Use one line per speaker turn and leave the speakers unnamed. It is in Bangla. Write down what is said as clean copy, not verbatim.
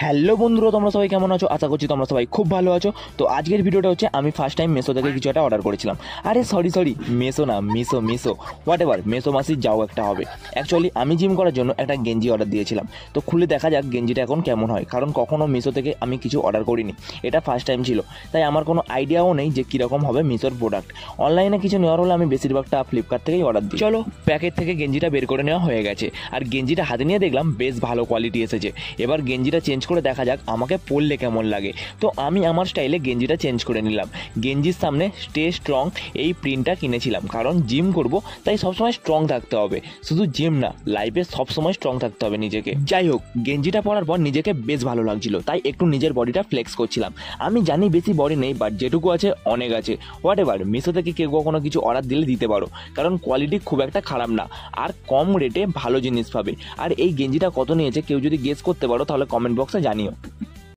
হ্যালো বন্ধুরা, তোমরা সবাই কেমন আছো? আশা করছি তোমরা সবাই খুব ভালো আছো। তো আজকের ভিডিওটা হচ্ছে আমি ফার্স্ট টাইম মেসো থেকে কিছু একটা অর্ডার করেছিলাম। আরে সরি মেসো না, মিসো হোয়াট এভার, মেসো মাসি যাও একটা হবে। অ্যাকচুয়ালি আমি জিম করার জন্য একটা গেঞ্জি অর্ডার দিয়েছিলাম। তো খুলে দেখা যাক গেঞ্জিটা এখন কেমন হয়, কারণ কখনও মিসো থেকে আমি কিছু অর্ডার করিনি, এটা ফার্স্ট টাইম ছিল। তাই আমার কোনো আইডিয়াও নেই যে কীরকম হবে মিসোর প্রোডাক্ট। অনলাইনে কিছু নেওয়ার হলে আমি বেশিরভাগটা ফ্লিপকার্ট থেকেই অর্ডার দিই। চলো, প্যাকেট থেকে গেঞ্জিটা বের করে নেওয়া হয়ে গেছে, আর গেঞ্জিটা হাতে নিয়ে দেখলাম বেশ ভালো কোয়ালিটি এসেছে। এবার গেঞ্জিটা চেঞ্জ করে দেখা যাক আমাকে পরলে কেমন লাগে। তো আমি আমার স্টাইলে গেঞ্জিটা চেঞ্জ করে নিলাম। গেঞ্জির সামনে স্টে স্ট্রং এই প্রিন্টটা কিনেছিলাম, কারণ জিম করব, তাই সবসময় স্ট্রং থাকতে হবে। শুধু জিম না, লাইফে সবসময় স্ট্রং থাকতে হবে নিজেকে। যাই হোক, গেঞ্জিটা পরার পর নিজেকে বেশ ভালো লাগছিল, তাই একটু নিজের বডিটা ফ্লেক্স করছিলাম। আমি জানি বেশি বডি নেই, বাট যেটুকু আছে অনেক আছে। হোয়াট এভার, মিশো থেকে কেউ কখনো কিছু অর্ডার দিলে দিতে পারো, কারণ কোয়ালিটি খুব একটা খারাপ না, আর কম রেটে ভালো জিনিস পাবে। আর এই গেঞ্জিটা কত নিয়েছে কেউ যদি গেস করতে পারো তাহলে কমেন্ট বক্সে জানিও।